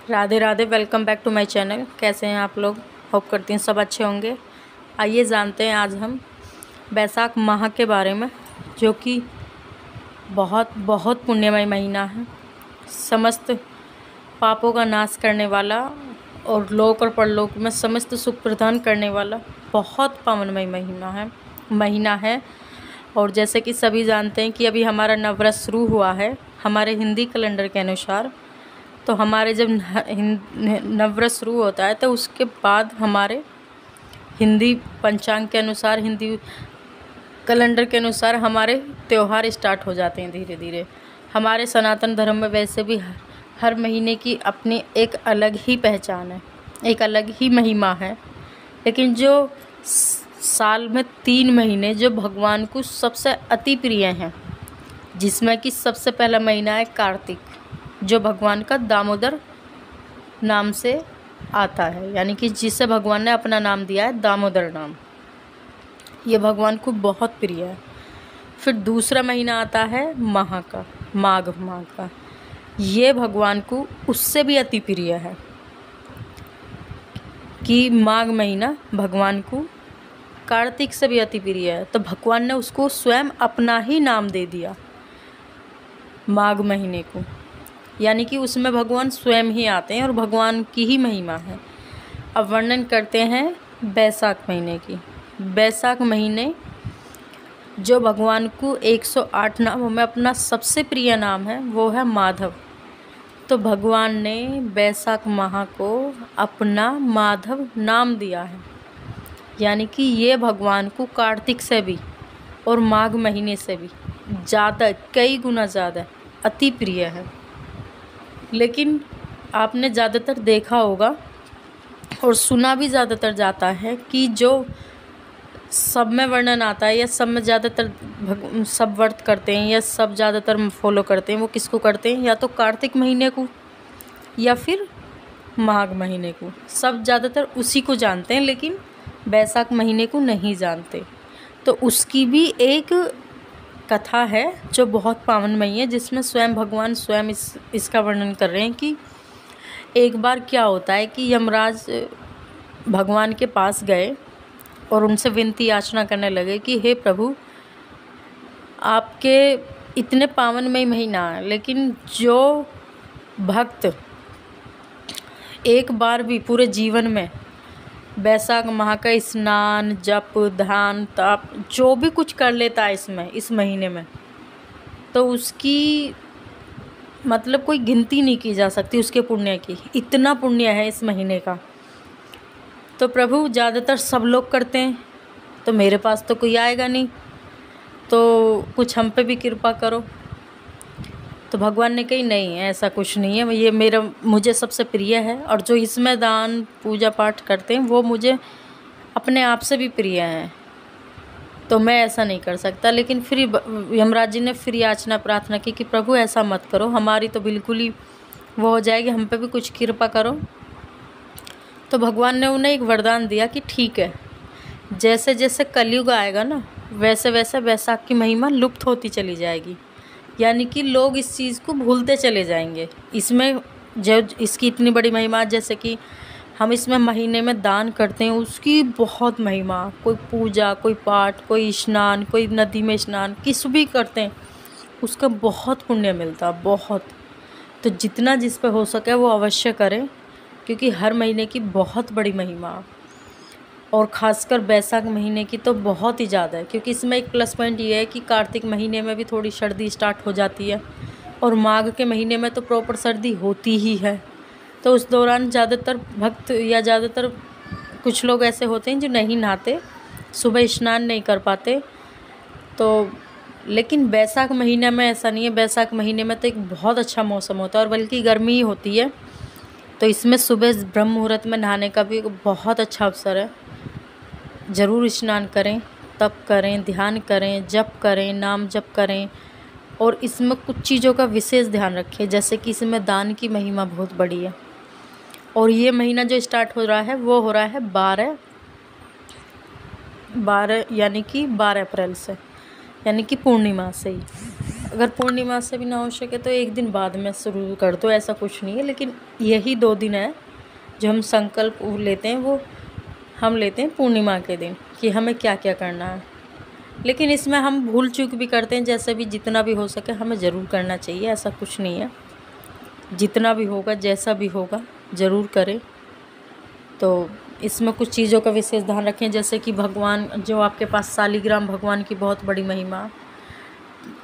Radhe Radhe. Welcome back to my channel. कैसे हैं आप लोग? होप करती हैं सब अच्छे होंगे। आइए जानते हैं आज हम बैसाख माह के बारे में, जो कि बहुत बहुत पुण्यमय महीना है। समस्त पापों का नाश करने वाला और लोक और परलोक में समस्त सुख प्रदान करने वाला बहुत पावनमय महीना है। और जैसे कि सभी जानते हैं कि अभी हमारा नववर्ष शुरू हुआ है हमारे हिंदी कैलेंडर के अनुसार। तो हमारे जब नववर्ष शुरू होता है तो उसके बाद हमारे हिंदी पंचांग के अनुसार, हिंदी कैलेंडर के अनुसार हमारे त्यौहार स्टार्ट हो जाते हैं धीरे धीरे। हमारे सनातन धर्म में वैसे भी हर महीने की अपनी एक अलग ही पहचान है, एक अलग ही महिमा है। लेकिन जो साल में 3 महीने जो भगवान को सबसे अति प्रिय हैं, जिसमें कि सबसे पहला महीना है कार्तिक, जो भगवान का दामोदर नाम से आता है, यानी कि जिसे भगवान ने अपना नाम दिया है दामोदर नाम। ये भगवान को बहुत प्रिय है। फिर दूसरा महीना आता है माह का। ये भगवान को उससे भी अति प्रिय है कि माघ महीना भगवान को कार्तिक से भी अति प्रिय है। तो भगवान ने उसको स्वयं अपना ही नाम दे दिया माघ महीने को, यानी कि उसमें भगवान स्वयं ही आते हैं और भगवान की ही महिमा है। अब वर्णन करते हैं बैसाख महीने की। बैसाख महीने जो भगवान को 108 नामों में अपना सबसे प्रिय नाम है वो है माधव। तो भगवान ने बैसाख माह को अपना माधव नाम दिया है, यानी कि ये भगवान को कार्तिक से भी और माघ महीने से भी ज़्यादा, कई गुना ज़्यादा अति प्रिय है। लेकिन आपने ज़्यादातर देखा होगा और सुना भी ज़्यादातर जाता है कि जो सब में वर्णन आता है या सब में ज़्यादातर सब व्रत करते हैं या सब ज़्यादातर फॉलो करते हैं, वो किसको करते हैं? या तो कार्तिक महीने को या फिर माघ महीने को। सब ज़्यादातर उसी को जानते हैं, लेकिन बैसाख महीने को नहीं जानते। तो उसकी भी एक कथा है जो बहुत पावनमयी है, जिसमें स्वयं भगवान स्वयं इसका वर्णन कर रहे हैं कि एक बार क्या होता है कि यमराज भगवान के पास गए और उनसे विनती याचना करने लगे कि हे प्रभु, आपके इतने पावनमय महीना है, लेकिन जो भक्त एक बार भी पूरे जीवन में बैसाख माह का स्नान, जप, ध्यान, तप जो भी कुछ कर लेता है इस महीने में, तो उसकी मतलब कोई गिनती नहीं की जा सकती उसके पुण्य की। इतना पुण्य है इस महीने का। तो प्रभु ज़्यादातर सब लोग करते हैं, तो मेरे पास तो कोई आएगा नहीं, तो कुछ हम पे भी कृपा करो। तो भगवान ने कही नहीं, ऐसा कुछ नहीं है, ये मुझे सबसे प्रिय है, और जो इसमें दान पूजा पाठ करते हैं वो मुझे अपने आप से भी प्रिय हैं, तो मैं ऐसा नहीं कर सकता। लेकिन फिर यमराज जी ने फिर याचना प्रार्थना की कि प्रभु ऐसा मत करो, हमारी तो बिल्कुल ही वो हो जाएगी, हम पे भी कुछ कृपा करो। तो भगवान ने उन्हें एक वरदान दिया कि ठीक है, जैसे जैसे कलयुग आएगा ना, वैसे वैसे बैसाख की महिमा लुप्त होती चली जाएगी, यानी कि लोग इस चीज़ को भूलते चले जाएंगे। इसमें जो इसकी इतनी बड़ी महिमा, जैसे कि हम इसमें महीने में दान करते हैं, उसकी बहुत महिमा। कोई पूजा, कोई पाठ, कोई स्नान, कोई नदी में स्नान, किस भी करते हैं उसका बहुत पुण्य मिलता, बहुत। तो जितना जिस पे हो सके वो अवश्य करें, क्योंकि हर महीने की बहुत बड़ी महिमा, और ख़ासकर बैसाख महीने की तो बहुत ही ज़्यादा है। क्योंकि इसमें एक प्लस पॉइंट ये है कि कार्तिक महीने में भी थोड़ी सर्दी स्टार्ट हो जाती है, और माघ के महीने में तो प्रॉपर सर्दी होती ही है। तो उस दौरान ज़्यादातर भक्त या ज़्यादातर कुछ लोग ऐसे होते हैं जो नहीं नहाते, सुबह स्नान नहीं कर पाते। तो लेकिन बैसाख महीने में ऐसा नहीं है। बैसाख महीने में तो एक बहुत अच्छा मौसम होता है, और बल्कि गर्मी ही होती है। तो इसमें सुबह ब्रह्म मुहूर्त में नहाने का भी बहुत अच्छा अवसर है। ज़रूर स्नान करें, तप करें, ध्यान करें, जप करें, नाम जप करें। और इसमें कुछ चीज़ों का विशेष ध्यान रखें, जैसे कि इसमें दान की महिमा बहुत बड़ी है। और ये महीना जो स्टार्ट हो रहा है वो हो रहा है 12 यानी कि 12 अप्रैल से, यानी कि पूर्णिमा से ही। अगर पूर्णिमा से भी ना हो सके तो एक दिन बाद में शुरू कर दो, ऐसा कुछ नहीं है। लेकिन यही 2 दिन है जो हम संकल्प लेते हैं, वो हम लेते हैं पूर्णिमा के दिन कि हमें क्या क्या करना है। लेकिन इसमें हम भूल चूक भी करते हैं, जैसे भी जितना भी हो सके हमें ज़रूर करना चाहिए, ऐसा कुछ नहीं है। जितना भी होगा, जैसा भी होगा, ज़रूर करें। तो इसमें कुछ चीज़ों का विशेष ध्यान रखें, जैसे कि भगवान जो आपके पास शालिग्राम भगवान की बहुत बड़ी महिमा,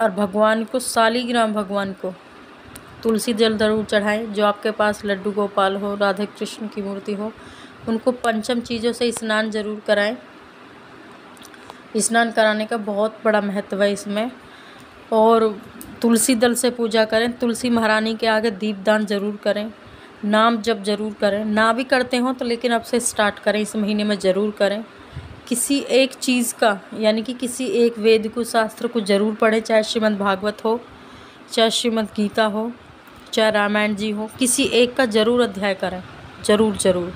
और भगवान को शालिग्राम भगवान को तुलसी जल ज़रूर चढ़ाएं। जो आपके पास लड्डू गोपाल हो, राधा कृष्ण की मूर्ति हो, उनको पंचम चीज़ों से स्नान ज़रूर कराएं। स्नान कराने का बहुत बड़ा महत्व है इसमें। और तुलसी दल से पूजा करें, तुलसी महारानी के आगे दीपदान ज़रूर करें, नाम जप ज़रूर करें। ना भी करते हो तो लेकिन अब से स्टार्ट करें, इस महीने में ज़रूर करें। किसी एक चीज़ का, यानी कि किसी एक वेद को, शास्त्र को ज़रूर पढ़ें, चाहे श्रीमद् भागवत हो, चाहे श्रीमद् गीता हो, चाहे रामायण जी हो, किसी एक का ज़रूर अध्याय करें, ज़रूर ज़रूर।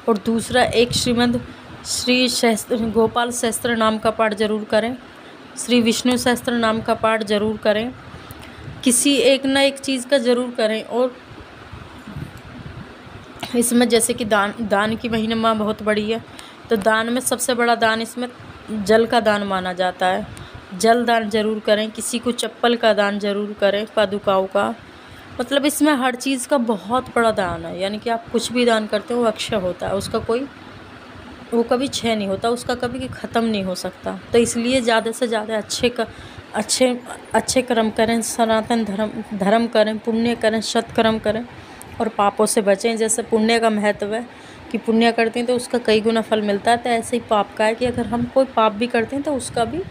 और दूसरा, एक श्री गोपाल सहस्त्र नाम का पाठ ज़रूर करें, श्री विष्णु सहस्त्र नाम का पाठ ज़रूर करें। किसी एक ना एक चीज़ का ज़रूर करें। और इसमें जैसे कि दान की महिमा बहुत बड़ी है, तो दान में सबसे बड़ा दान इसमें जल का दान माना जाता है। जल दान ज़रूर करें। किसी को चप्पल का दान ज़रूर करें, पादुकाओं का। मतलब इसमें हर चीज़ का बहुत बड़ा दान है, यानी कि आप कुछ भी दान करते हो वो अक्षय होता है, उसका वो कभी क्षय नहीं होता, उसका कभी ख़त्म नहीं हो सकता। तो इसलिए ज़्यादा से ज़्यादा अच्छे कर्म करें, सनातन धर्म करें, पुण्य करें, सत्कर्म करें और पापों से बचें। जैसे पुण्य का महत्व है कि पुण्य करते हैं तो उसका कई गुना फल मिलता है, तो ऐसे ही पाप का है कि अगर हम कोई पाप भी करते हैं तो उसका भी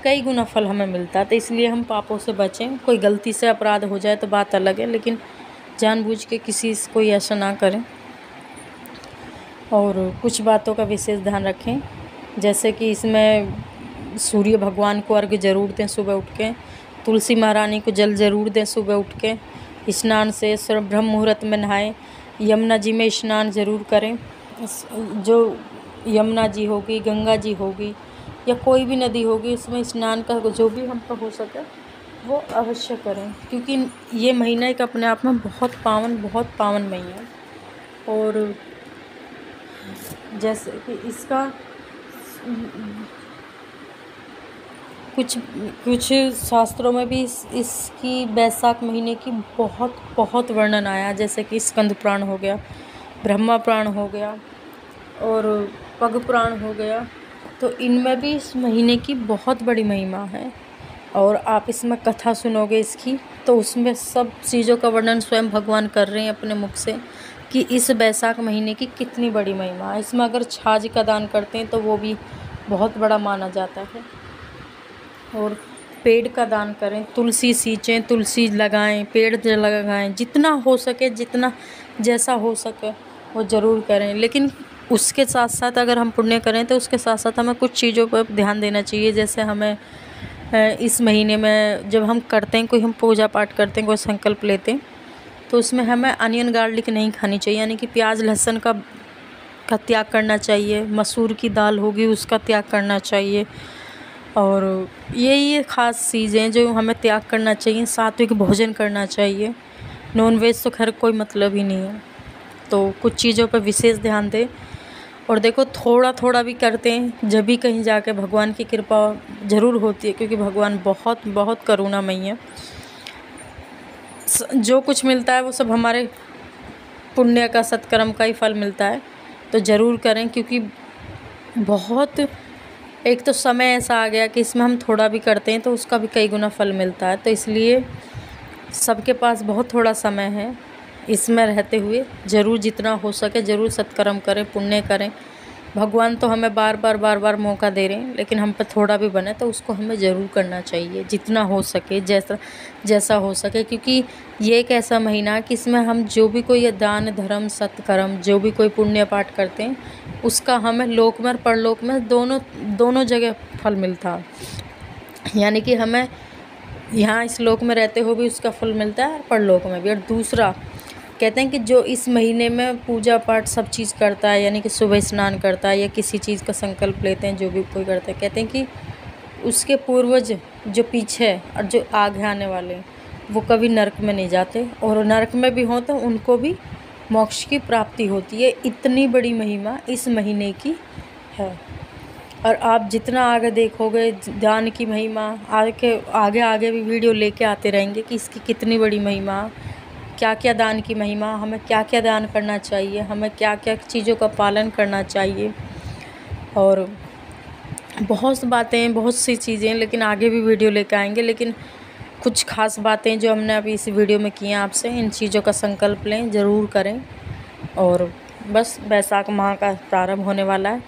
कई गुना फल हमें मिलता है। तो इसलिए हम पापों से बचें। कोई गलती से अपराध हो जाए तो बात अलग है, लेकिन जानबूझ के किसी से कोई ऐसा ना करें। और कुछ बातों का विशेष ध्यान रखें, जैसे कि इसमें सूर्य भगवान को अर्घ्य ज़रूर दें सुबह उठ के, तुलसी महारानी को जल ज़रूर दें सुबह उठ के, स्नान से ब्रह्म मुहूर्त में नहाएं, यमुना जी में स्नान ज़रूर करें। जो यमुना जी होगी, गंगा जी होगी या कोई भी नदी होगी, इसमें स्नान का जो भी हम पर हो सके वो अवश्य करें, क्योंकि ये महीना एक अपने आप में बहुत पावन महीना है। और जैसे कि इसका कुछ शास्त्रों में भी इसकी वैशाख महीने की बहुत वर्णन आया, जैसे कि स्कंद पुराण हो गया, ब्रह्मा पुराण हो गया और पद्म पुराण हो गया। तो इनमें भी इस महीने की बहुत बड़ी महिमा है। और आप इसमें कथा सुनोगे इसकी, तो उसमें सब चीज़ों का वर्णन स्वयं भगवान कर रहे हैं अपने मुख से कि इस वैशाख महीने की कितनी बड़ी महिमा है। इसमें अगर छाछ का दान करते हैं तो वो भी बहुत बड़ा माना जाता है। और पेड़ का दान करें, तुलसी सींचें, तुलसी लगाएं, पेड़ लगाएं, जितना हो सके, जितना जैसा हो सके वो ज़रूर करें। लेकिन उसके साथ साथ अगर हम पुण्य करें तो उसके साथ साथ हमें कुछ चीज़ों पर ध्यान देना चाहिए। जैसे हमें इस महीने में जब हम करते हैं, कोई हम पूजा पाठ करते हैं, कोई संकल्प लेते हैं, तो उसमें हमें अनियन गार्लिक नहीं खानी चाहिए, यानी कि प्याज लहसुन का त्याग करना चाहिए। मसूर की दाल होगी उसका त्याग करना चाहिए। और ये ख़ास चीज़ें जो हमें त्याग करना चाहिए। सात्विक भोजन करना चाहिए। नॉनवेज तो खैर कोई मतलब ही नहीं है। तो कुछ चीज़ों पर विशेष ध्यान दें। और देखो, थोड़ा भी करते हैं जब भी कहीं जाके भगवान की कृपा ज़रूर होती है, क्योंकि भगवान बहुत करुणामयी है। जो कुछ मिलता है वो सब हमारे पुण्य का, सत्कर्म का ही फल मिलता है। तो ज़रूर करें, क्योंकि एक तो समय ऐसा आ गया कि इसमें हम थोड़ा भी करते हैं तो उसका भी कई गुना फल मिलता है। तो इसलिए सबके पास बहुत थोड़ा समय है, इसमें रहते हुए ज़रूर जितना हो सके ज़रूर सत्कर्म करें, पुण्य करें। भगवान तो हमें बार मौका दे रहे हैं, लेकिन हम पर थोड़ा भी बने तो उसको हमें ज़रूर करना चाहिए, जितना हो सके, जैसा हो सके। क्योंकि ये एक ऐसा महीना है कि इसमें हम जो भी कोई दान धर्म सत्कर्म, जो भी कोई पुण्य पाठ करते हैं, उसका हमें लोक में और परलोक में दोनों जगह फल मिलता है। यानी कि हमें यहाँ इस लोक में रहते हुए भी उसका फल मिलता है, परलोक में भी। और दूसरा कहते हैं कि जो इस महीने में पूजा पाठ सब चीज़ करता है, यानी कि सुबह स्नान करता है या किसी चीज़ का संकल्प लेते हैं, जो भी कोई करते हैं, कहते हैं कि उसके पूर्वज जो पीछे है और जो आगे आने वाले हैं, वो कभी नरक में नहीं जाते, और नरक में भी हो तो उनको भी मोक्ष की प्राप्ति होती है। इतनी बड़ी महिमा इस महीने की है। और आप जितना आगे देखोगे दान की महिमा, आगे आगे भी वीडियो लेके आते रहेंगे कि इसकी कितनी बड़ी महिमा, क्या क्या दान की महिमा, हमें क्या क्या दान करना चाहिए, हमें क्या क्या चीज़ों का पालन करना चाहिए, और बहुत बातें, बहुत सी चीज़ें, लेकिन आगे भी वीडियो लेके आएंगे। लेकिन कुछ खास बातें जो हमने अभी इस वीडियो में की हैं आपसे, इन चीज़ों का संकल्प लें, ज़रूर करें। और बस बैसाख माह का प्रारंभ होने वाला है,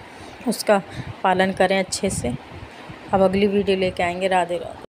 उसका पालन करें अच्छे से। अब अगली वीडियो लेके आएंगे। राधे राधे।